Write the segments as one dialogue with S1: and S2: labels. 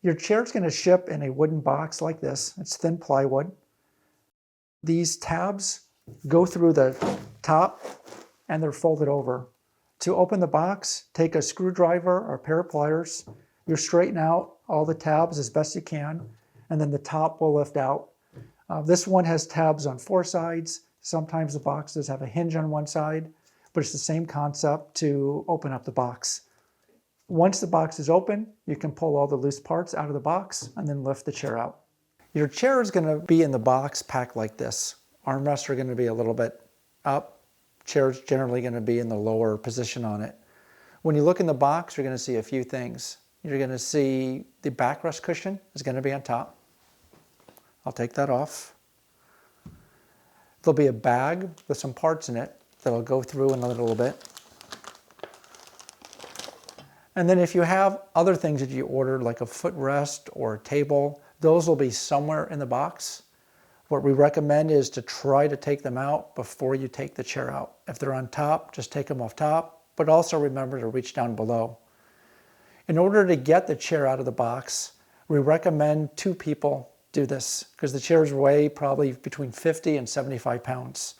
S1: Your chair is going to ship in a wooden box like this. It's thin plywood. These tabs go through the top and they're folded over. To open the box, take a screwdriver or a pair of pliers. You straighten out all the tabs as best you can, and then the top will lift out. This one has tabs on 4 sides. Sometimes the boxes have a hinge on one side, but it's the same concept to open up the box. Once the box is open, you can pull all the loose parts out of the box and then lift the chair out. Your chair is going to be in the box packed like this. Armrests are going to be a little bit up. Chair's generally going to be in the lower position on it. When you look in the box, you're going to see a few things. You're going to see the backrest cushion is going to be on top. I'll take that off. There'll be a bag with some parts in it that I'll go through in a little bit. And then if you have other things that you ordered, like a footrest or a table, those will be somewhere in the box. What we recommend is to try to take them out before you take the chair out. If they're on top, just take them off top, but also remember to reach down below. In order to get the chair out of the box, we recommend 2 people do this because the chairs weigh probably between 50 and 75 pounds.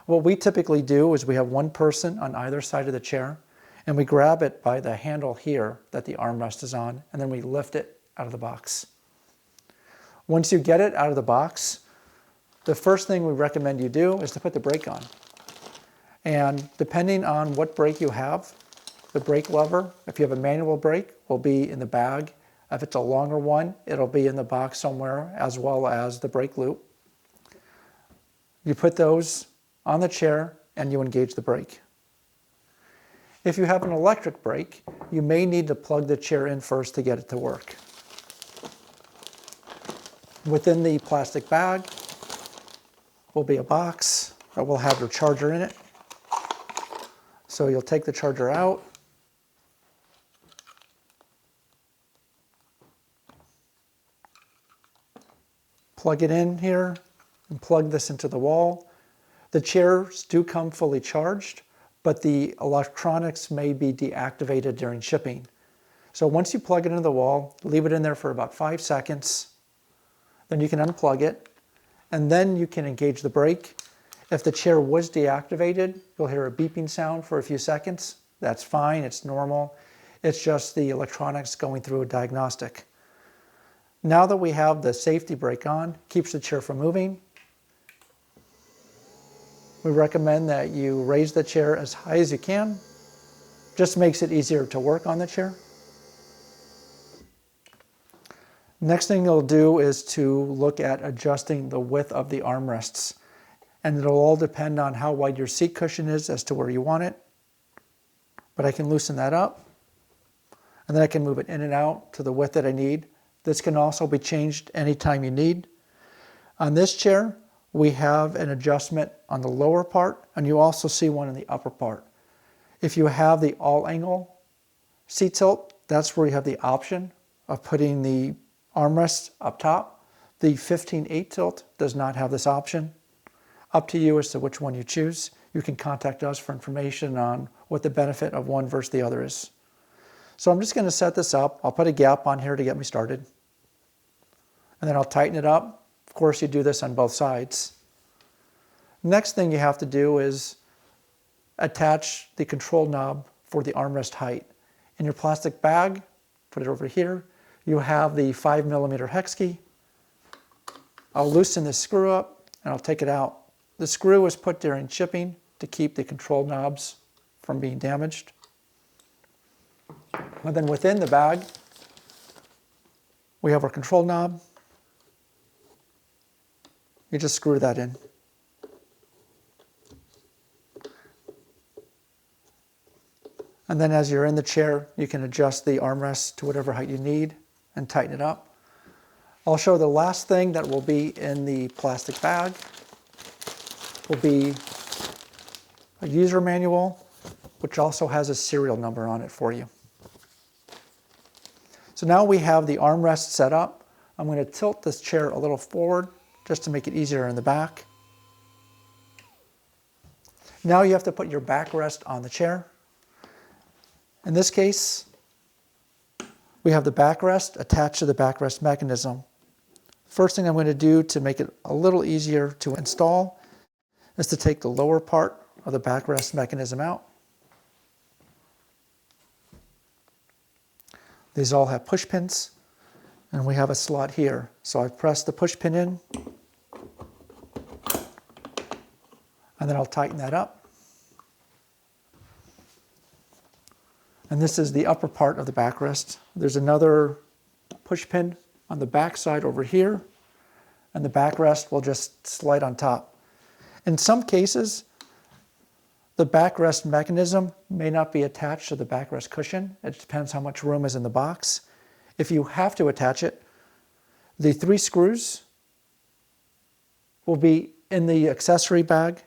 S1: What we typically do is we have one person on either side of the chair and we grab it by the handle here that the armrest is on, and then we lift it out of the box. Once you get it out of the box, the first thing we recommend you do is to put the brake on. And depending on what brake you have, the brake lever, if you have a manual brake, will be in the bag. If it's a longer one, it'll be in the box somewhere, as well as the brake loop. You put those on the chair and you engage the brake. If you have an electric brake, you may need to plug the chair in first to get it to work. Within the plastic bag will be a box that will have your charger in it. So you'll take the charger out. Plug it in here and plug this into the wall. The chairs do come fully charged, but the electronics may be deactivated during shipping. So once you plug it into the wall, leave it in there for about 5 seconds. Then you can unplug it, and then you can engage the brake. If the chair was deactivated, you'll hear a beeping sound for a few seconds. That's fine, it's normal. It's just the electronics going through a diagnostic. Now that we have the safety brake on, keeps the chair from moving. We recommend that you raise the chair as high as you can. Just makes it easier to work on the chair. Next thing you'll do is to look at adjusting the width of the armrests. And it'll all depend on how wide your seat cushion is as to where you want it. But I can loosen that up. And then I can move it in and out to the width that I need. This can also be changed anytime you need. On this chair, we have an adjustment on the lower part, and you also see one in the upper part. If you have the all-angle seat tilt, that's where you have the option of putting the armrest up top. The 15/8 tilt does not have this option. Up to you as to which one you choose. You can contact us for information on what the benefit of one versus the other is. So I'm just going to set this up. I'll put a gap on here to get me started. And then I'll tighten it up. Of course, you do this on both sides. Next thing you have to do is attach the control knob for the armrest height. In your plastic bag, put it over here, you have the 5mm hex key. I'll loosen this screw up and I'll take it out. The screw was put during shipping to keep the control knobs from being damaged. And then within the bag, we have our control knob. You just screw that in. And then as you're in the chair, you can adjust the armrest to whatever height you need and tighten it up. I'll show the last thing that will be in the plastic bag will be a user manual, which also has a serial number on it for you. So now we have the armrest set up. I'm going to tilt this chair a little forward just to make it easier in the back. Now you have to put your backrest on the chair. In this case, We have the backrest attached to the backrest mechanism. First thing I'm going to do to make it a little easier to install is to take the lower part of the backrest mechanism out. These all have push pins, and we have a slot here. So I've pressed the push pin in, and then I'll tighten that up. And this is the upper part of the backrest. There's another push pin on the back side over here, and the backrest will just slide on top. In some cases, the backrest mechanism may not be attached to the backrest cushion. It depends how much room is in the box. If you have to attach it, the 3 screws will be in the accessory bag.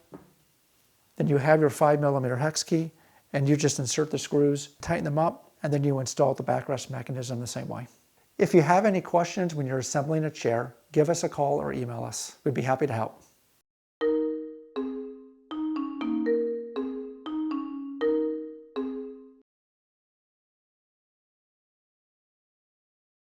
S1: Then you have your 5mm hex key, and you just insert the screws, tighten them up, and then you install the backrest mechanism the same way. If you have any questions when you're assembling a chair, give us a call or email us. We'd be happy to help.